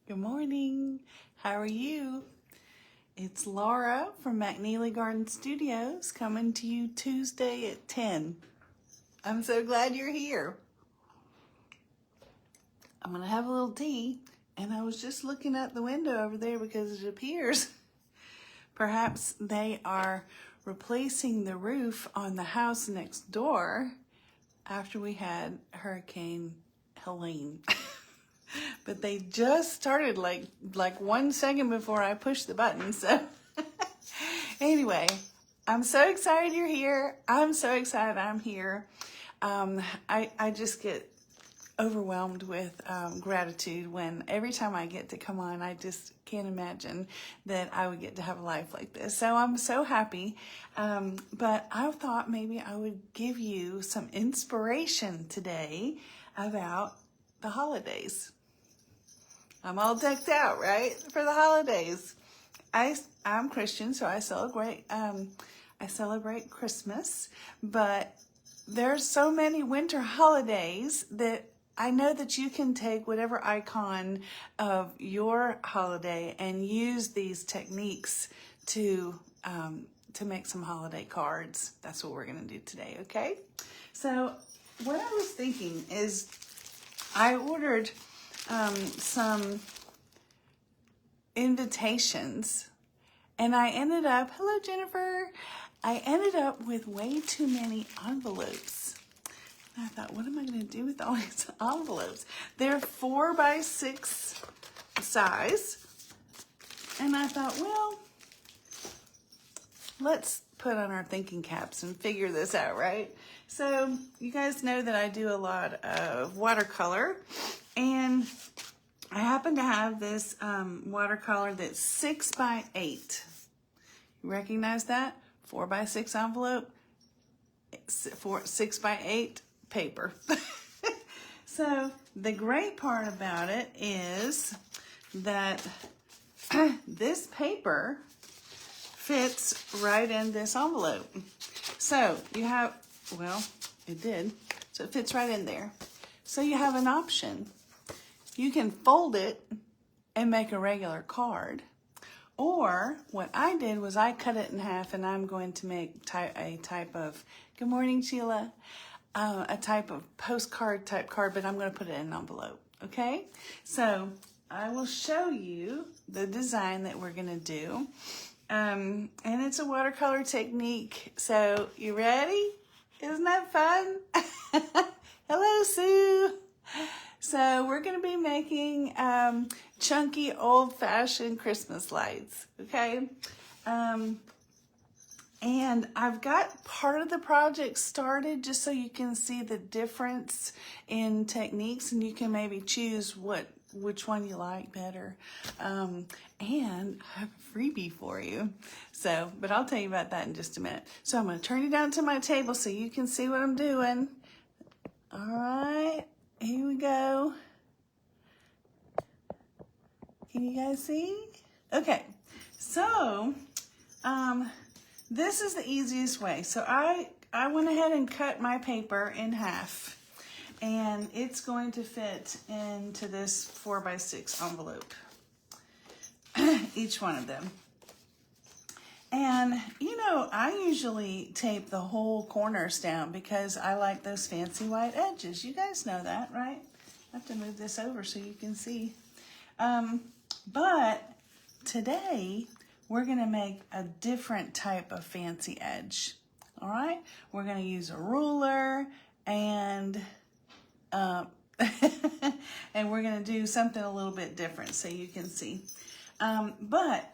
Good morning. How are you? It's Laura from McNeely Garden Studios coming to you Tuesday at 10. I'm so glad you're here. I'm going to have a little tea, and I was just looking out the window over there because it appears perhaps they are replacing the roof on the house next door after we had Hurricane Helene. But they just started like 1 second before I pushed the button. So anyway, I'm so excited you're here. I'm so excited I'm here. I just get overwhelmed with gratitude when every time I get to come on. I just can't imagine that I would get to have a life like this. So I'm so happy. But I thought maybe I would give you some inspiration today about the holidays. I'm all decked out, right, for the holidays. I'm Christian, so I celebrate Christmas, but there's so many winter holidays that I know that you can take whatever icon of your holiday and use these techniques to make some holiday cards. That's what we're going to do today, okay? So what I was thinking is I ordered some invitations, and I ended up, hello Jennifer, I ended up with way too many envelopes. And I thought, what am I going to do with all these envelopes? They're 4x6 size, and I thought, well, let's put on our thinking caps and figure this out, right? So you guys know that I do a lot of watercolor, and I happen to have this watercolor that's 6x8. You recognize that? 4x6 envelope, 6x8 paper. So the great part about it is that this paper fits right in this envelope. So you have, well, it did. So it fits right in there. So you have an option. You can fold it and make a regular card. Or what I did was I cut it in half, and I'm going to make a type of, good morning, Sheila, a type of postcard type card, but I'm going to put it in an envelope, okay? So I will show you the design that we're going to do. And it's a watercolor technique. So you ready? Isn't that fun? Hello, Sue. So we're going to be making chunky, old-fashioned Christmas lights, okay? And I've got part of the project started just so you can see the difference in techniques, and you can maybe choose which one you like better. And I have a freebie for you. So, but I'll tell you about that in just a minute. So I'm going to turn you down to my table so you can see what I'm doing. All right. Here we go. Can you guys see? Okay, so this is the easiest way. So I went ahead and cut my paper in half, and it's going to fit into this 4x6 envelope, each one of them. And, you know, I usually tape the whole corners down because I like those fancy white edges. You guys know that, right? I have to move this over so you can see. But today, we're going to make a different type of fancy edge. All right? We're going to use a ruler, and and we're going to do something a little bit different so you can see. But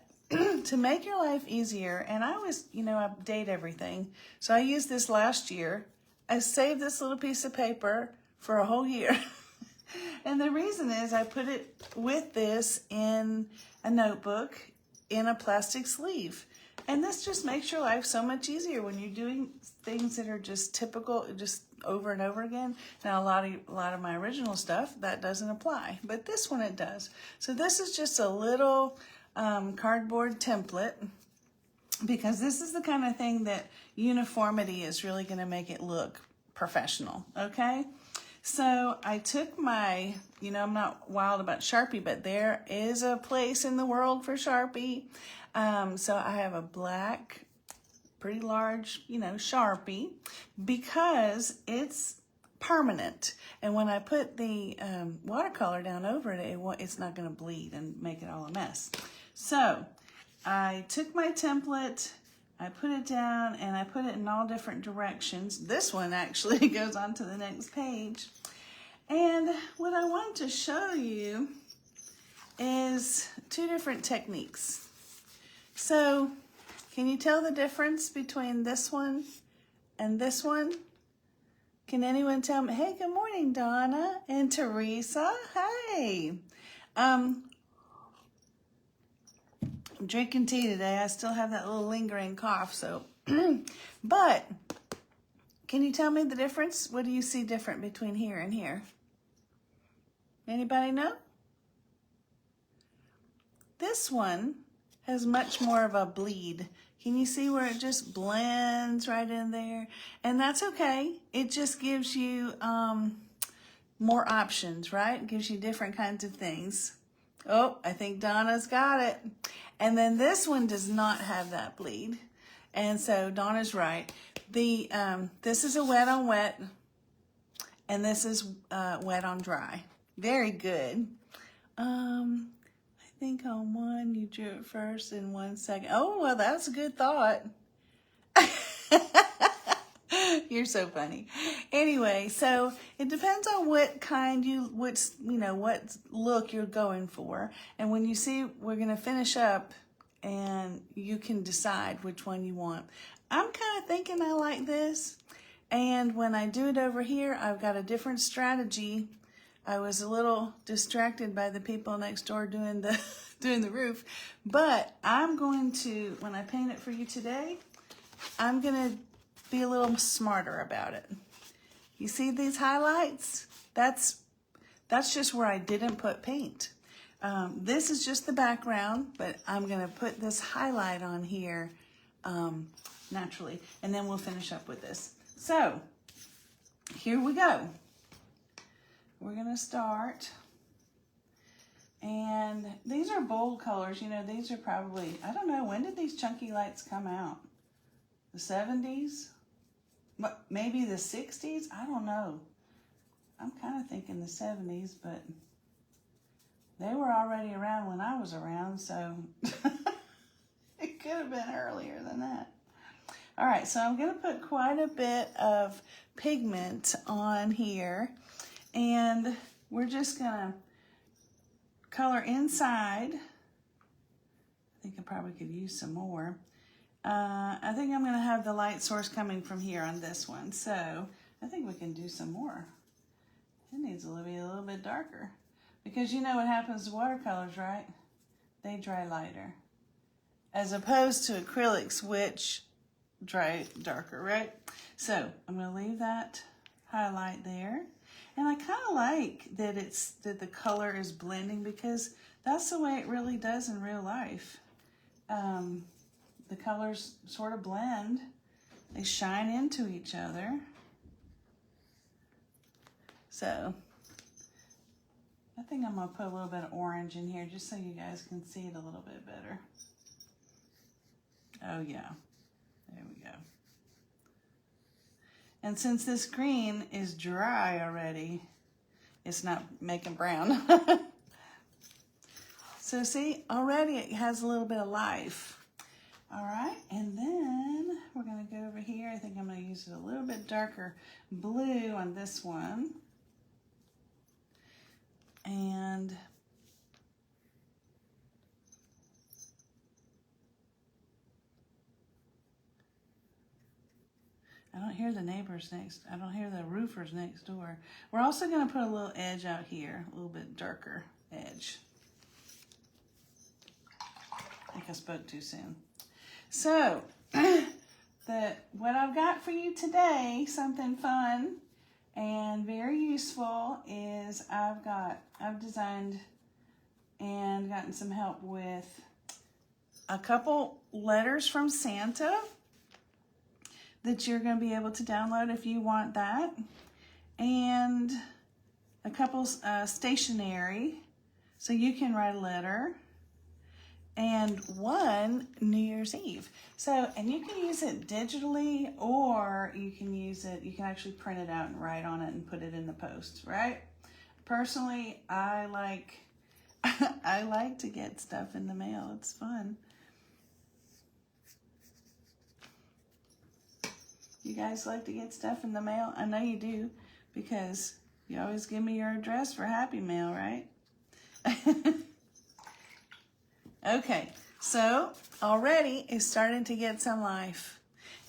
to make your life easier, and I always, update everything. So I used this last year. I saved this little piece of paper for a whole year. And the reason is I put it with this in a notebook in a plastic sleeve. And this just makes your life so much easier when you're doing things that are just typical, just over and over again. Now, a lot of my original stuff, that doesn't apply. But this one, it does. So this is just a little cardboard template, because this is the kind of thing that uniformity is really going to make it look professional, okay? So I took my, I'm not wild about Sharpie, but there is a place in the world for Sharpie. So I have a black, pretty large, Sharpie, because it's permanent. And when I put the watercolor down over it, it's not going to bleed and make it all a mess. So I took my template, I put it down, and I put it in all different directions. This one actually goes on to the next page. And what I want to show you is two different techniques. So can you tell the difference between this one and this one? Can anyone tell me? Hey, good morning, Donna and Teresa. Hey. I'm drinking tea today. I still have that little lingering cough, so. But can you tell me the difference? What do you see different between here and here? Anybody know? This one has much more of a bleed. Can you see where it just blends right in there? And that's okay. It just gives you more options, right? It gives you different kinds of things. Oh, I think Donna's got it. And then this one does not have that bleed. And so Donna's right. This is a wet on wet, and this is wet on dry. Very good. I think on one you drew it first and 1 second. Oh, well, that's a good thought. You're so funny. Anyway, so it depends on what kind what look you're going for. And when you see, we're going to finish up and you can decide which one you want. I'm kind of thinking I like this. And when I do it over here, I've got a different strategy. I was a little distracted by the people next door doing the roof. But I'm going to, when I paint it for you today, I'm going to be a little smarter about it. You see these highlights? That's just where I didn't put paint. This is just the background, but I'm gonna put this highlight on here naturally, and then we'll finish up with this. So here we go. We're gonna start, and these are bold colors. These are probably, I don't know, when did these chunky lights come out? The 70s? Maybe the 60s? I don't know. I'm kind of thinking the 70s, but they were already around when I was around, so it could have been earlier than that. All right, so I'm going to put quite a bit of pigment on here, and we're just going to color inside. I think I probably could use some more. I think I'm going to have the light source coming from here on this one, so I think we can do some more. It needs to be a little bit darker, because you know what happens to watercolors, right? They dry lighter, as opposed to acrylics, which dry darker, right? So I'm going to leave that highlight there, and I kind of like that the color is blending, because that's the way it really does in real life. The colors sort of blend. They shine into each other. So I think I'm going to put a little bit of orange in here just so you guys can see it a little bit better. Oh yeah, there we go. And since this green is dry already, it's not making brown. So see, already it has a little bit of life. All right, and then we're going to go over here. I think I'm going to use a little bit darker blue on this one. And I don't hear the neighbors I don't hear the roofers next door. We're also going to put a little edge out here, a little bit darker edge. I think I spoke too soon. So, what I've got for you today, something fun and very useful, is I've designed and gotten some help with a couple letters from Santa that you're going to be able to download if you want that. and a couple stationery, so you can write a letter, and one New Year's Eve. So, and you can use it digitally, or you can use it, you can actually print it out and write on it and put it in the post, right? Personally, I like I like to get stuff in the mail. It's fun. You guys like to get stuff in the mail? I know you do, because you always give me your address for Happy Mail, right? Okay, so already it's starting to get some life.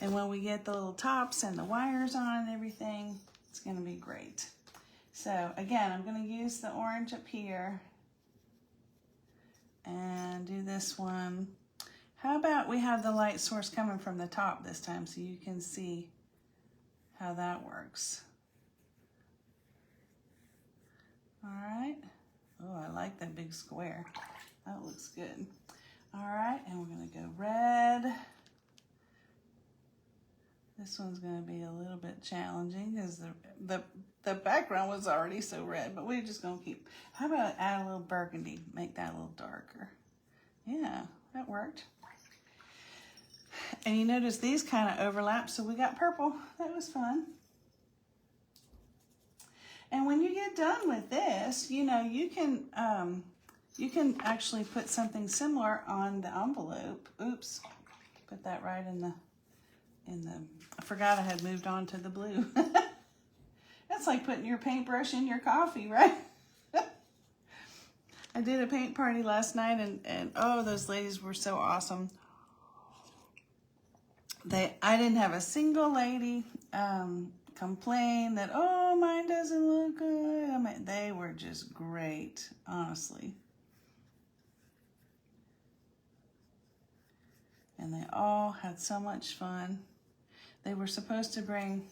And when we get the little tops and the wires on and everything, it's going to be great. So again, I'm going to use the orange up here and do this one. How about we have the light source coming from the top this time so you can see how that works. All right. Oh, I like that big square. That looks good. All right, and we're gonna go red. This one's gonna be a little bit challenging because the background was already so red, but we're just gonna keep, how about add a little burgundy, make that a little darker. Yeah, that worked. And you notice these kind of overlap, so we got purple. That was fun. And when you get done with this, you know, you can actually put something similar on the envelope. Oops, put that right in the, I forgot I had moved on to the blue. That's like putting your paintbrush in your coffee, right? I did a paint party last night, and oh, those ladies were so awesome. I didn't have a single lady complain that, oh, mine doesn't look good. I mean, they were just great, honestly. And they all had so much fun. They were supposed to bring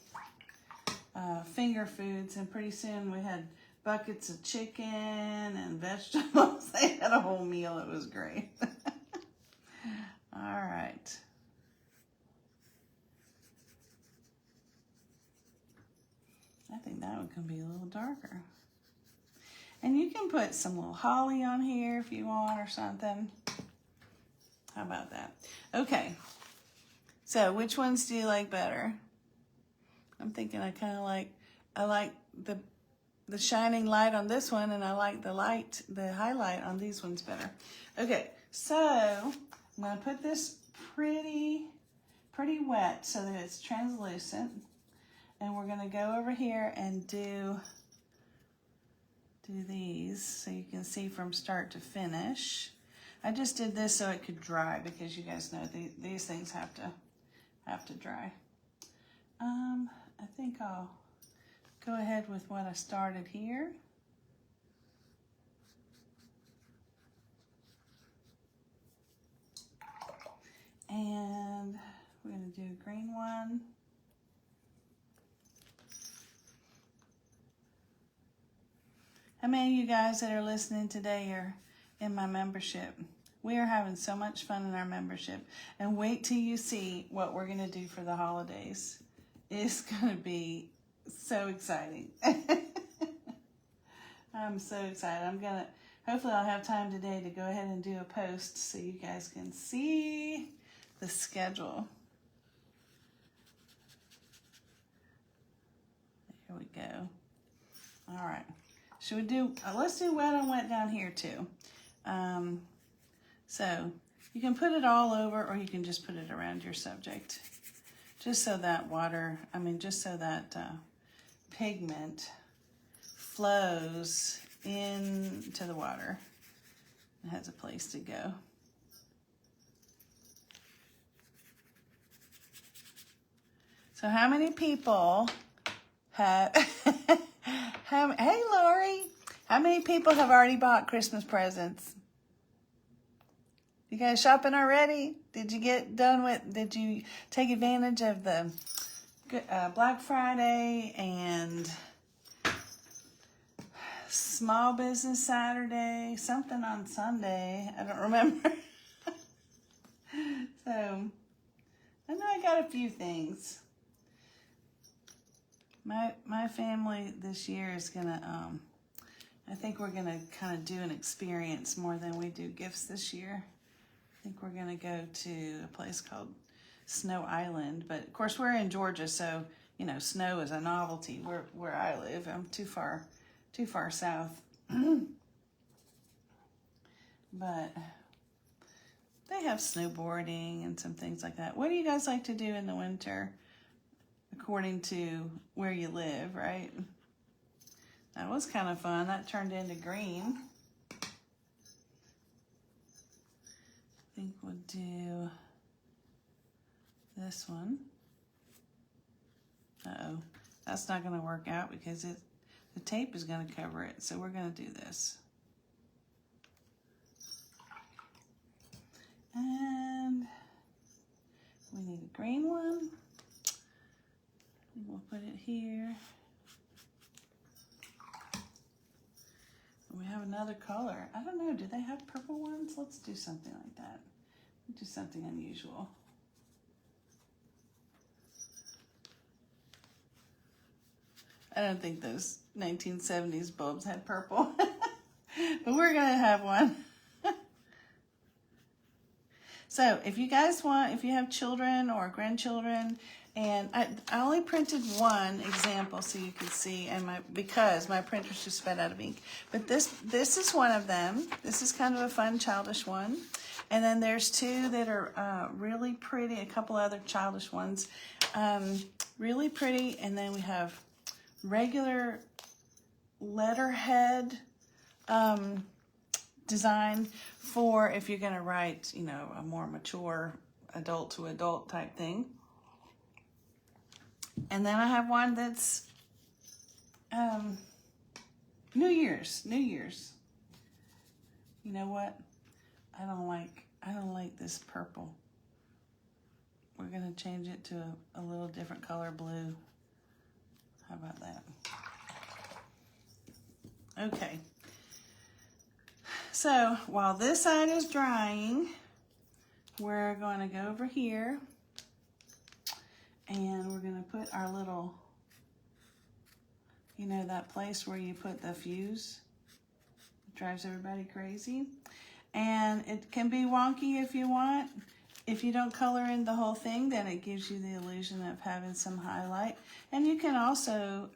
finger foods, and pretty soon we had buckets of chicken and vegetables. They had a whole meal. It was great. All right. I think that one can be a little darker. And you can put some little holly on here if you want or something. How about that? Okay. So which ones do you like better? I'm thinking I like the shining light on this one, and I like the highlight on these ones better. Okay, so I'm gonna put this pretty wet so that it's translucent. And we're gonna go over here and do these so you can see from start to finish. I just did this so it could dry, because you guys know these things have to dry. I think I'll go ahead with what I started here. And we're gonna do a green one. How many of you guys that are listening today are in my membership? We are having so much fun in our membership. And wait till you see what we're going to do for the holidays. It's going to be so exciting. I'm so excited. Hopefully I'll have time today to go ahead and do a post so you guys can see the schedule. Here we go. All right. Should we do, let's do wet on wet down here too. So you can put it all over, or you can just put it around your subject. Just so that just so that pigment flows into the water. It has a place to go. So how many people have, hey Lori, how many people have already bought Christmas presents? You guys shopping already? Did you take advantage of the Black Friday and Small Business Saturday, something on Sunday? I don't remember. So, I know I got a few things. My family this year is gonna, I think we're gonna kind of do an experience more than we do gifts this year. I think we're gonna go to a place called Snow Island, but of course we're in Georgia, so you know snow is a novelty where I live. I'm too far south. But they have snowboarding and some things like that. What do you guys like to do in the winter? According to where you live, right? That was kind of fun. That turned into green. I think we'll do this one. Uh-oh. That's not going to work out because the tape is going to cover it. So we're going to do this. And we need a green one. We'll put it here. We have another color. I don't know, do they have purple ones? Let's do something like that. Do something unusual. I don't think those 1970s bulbs had purple, but we're gonna have one. So if you guys want, if you have children or grandchildren, and I only printed one example so you can see, and because my printer's just sped out of ink. But this is one of them. This is kind of a fun childish one. And then there's two that are really pretty, a couple other childish ones. Really pretty, and then we have regular letterhead design for if you're gonna write, you know, a more mature adult to adult type thing. And then I have one that's New Year's. You know what? I don't like this purple. We're gonna change it to a little different color, blue. How about that? Okay. So while this side is drying, we're going to go over here and we're going to put our little, you know, that place where you put the fuse. It drives everybody crazy. And it can be wonky if you want. If you don't color in the whole thing, then it gives you the illusion of having some highlight. And you can also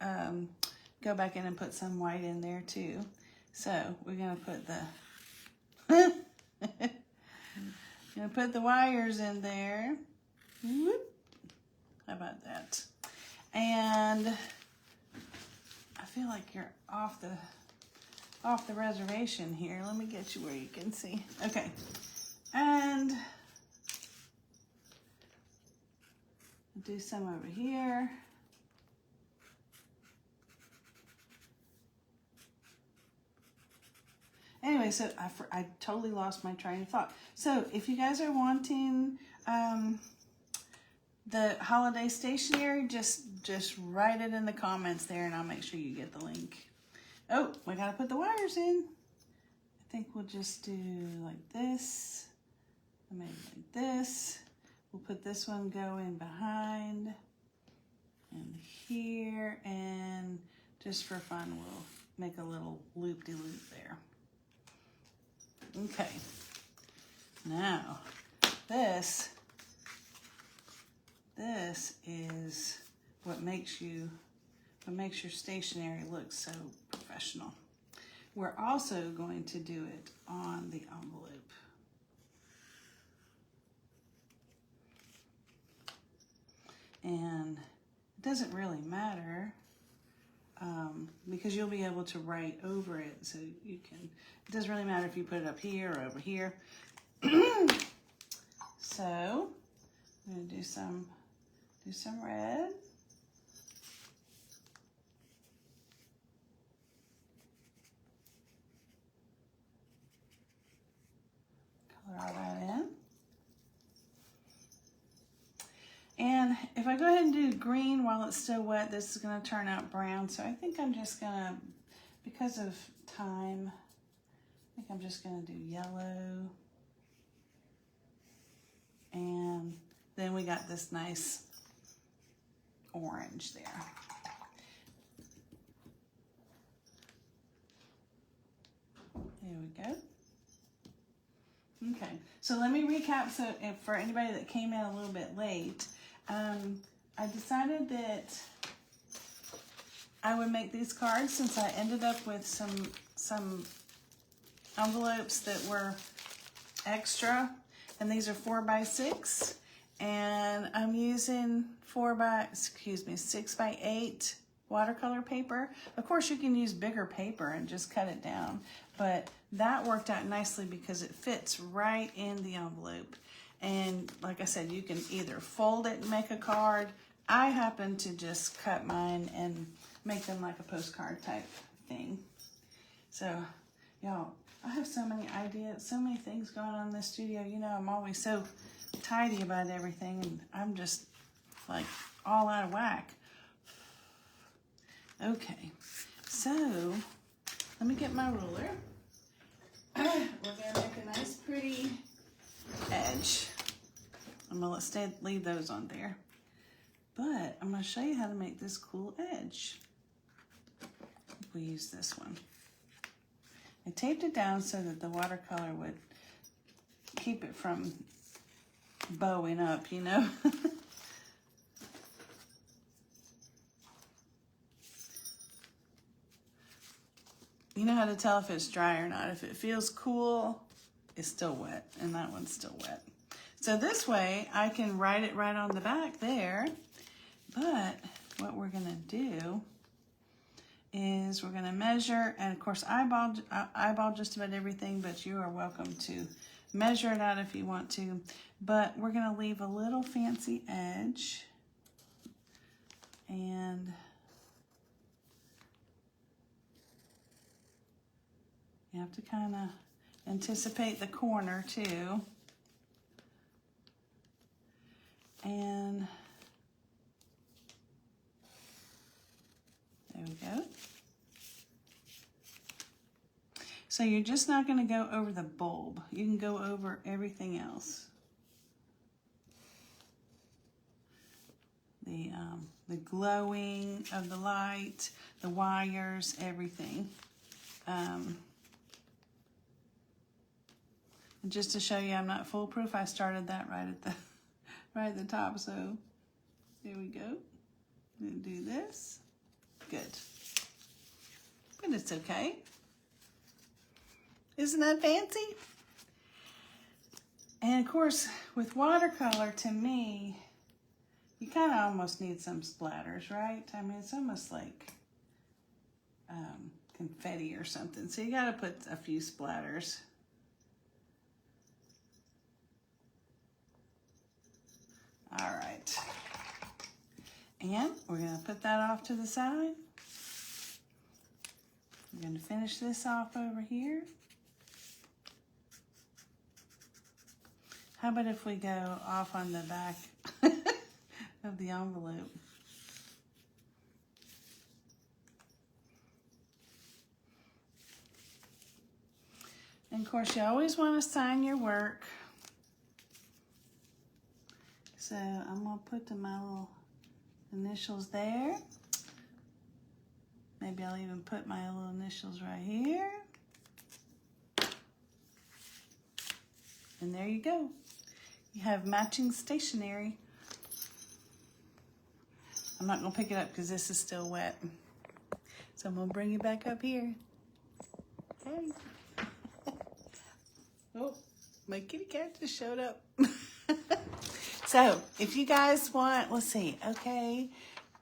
go back in and put some white in there too. So we're going to put the gonna put the wires in there. Whoop. How about that? And I feel like you're off the reservation here. Let me get you where you can see. Okay. And do some over here. Anyway, so I totally lost my train of thought. So if you guys are wanting the holiday stationery, just write it in the comments there and I'll make sure you get the link. Oh, we gotta put the wires in. I think we'll just do like this, maybe like this. We'll put this one going behind and here, and just for fun, we'll make a little loop-de-loop there. Okay, now this is what makes your stationery look so professional. We're also going to do it on the envelope. And it doesn't really matter because you'll be able to write over it, so you can, it doesn't really matter if you put it up here or over here. So I'm going to do some red. Color all that in. And if I go ahead and do green while it's still wet, this is going to turn out brown. So I think I'm just going to, because of time, I think I'm just going to do yellow. And then we got this nice orange there. we go. Okay, so let me recap. So if for anybody that came in a little bit late, I decided that I would make these cards since I ended up with some envelopes that were extra, and these are 4x6, and I'm using 6x8 watercolor paper. Of course, you can use bigger paper and just cut it down, but that worked out nicely because it fits right in the envelope. And like I said, you can either fold it and make a card. I happen to just cut mine and make them like a postcard type thing. So, y'all, I have so many ideas, so many things going on in this studio. You know, I'm always so tidy about everything, and I'm just like all out of whack. Okay, so let me get my ruler. We're gonna make a nice pretty edge. I'm gonna leave those on there. But I'm gonna show you how to make this cool edge. We use this one. I taped it down so that the watercolor would keep it from bowing up, you know. You know how to tell if it's dry or not. If it feels cool, it's still wet, and that one's still wet. So this way, I can write it right on the back there. But what we're gonna do is we're gonna measure, and of course eyeball just about everything, but you are welcome to measure it out if you want to. But we're gonna leave a little fancy edge, and you have to kind of anticipate the corner too. And there we go. So you're just not going to go over the bulb. You can go over everything else. The glowing of the light, the wires, everything. And just to show you I'm not foolproof, I started that right at the top. So there we go. I'm going to do this. Good. But it's okay. Isn't that fancy? And of course, with watercolor, to me, you kind of almost need some splatters, right? I mean, it's almost like confetti or something. So you got to put a few splatters. All right. And we're going to put that off to the side. We're going to finish this off over here. How about if we go off on the back of the envelope? And of course, you always want to sign your work. So I'm going to put my little initials there. Maybe I'll even put my little initials right here. And there you go. You have matching stationery. I'm not going to pick it up because this is still wet. So I'm going to bring you back up here. Hey. Oh, my kitty cat just showed up. So if you guys want, let's see. Okay.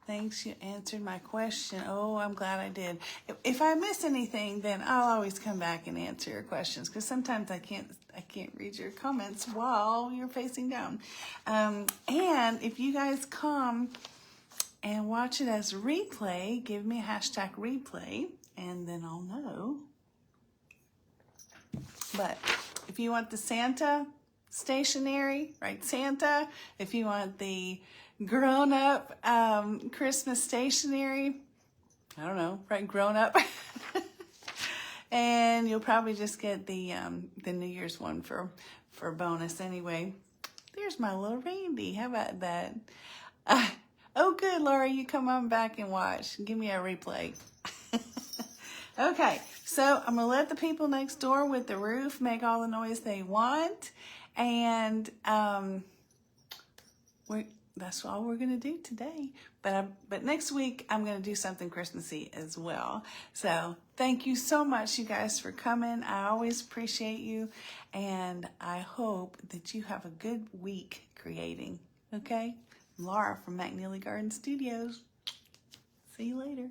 Thanks, you answered my question. Oh, I'm glad I did. If I miss anything, then I'll always come back and answer your questions, because sometimes I can't read your comments while you're facing down. And if you guys come and watch it as a replay, give me a hashtag replay, and then I'll know. But if you want the Santa stationery, right, Santa. If you want the grown-up Christmas stationery, I don't know, right, grown-up. And you'll probably just get the New Year's one for bonus anyway. There's my little Randy. How about that? Oh, good, Laura. You come on back and watch. Give me a replay. Okay, so I'm gonna let the people next door with the roof make all the noise they want, and that's all we're gonna do today. But next week I'm gonna do something Christmassy as well. So thank you so much, you guys, for coming. I always appreciate you, and I hope that you have a good week creating. Okay, Laura from McNeely Garden Studios. See you later.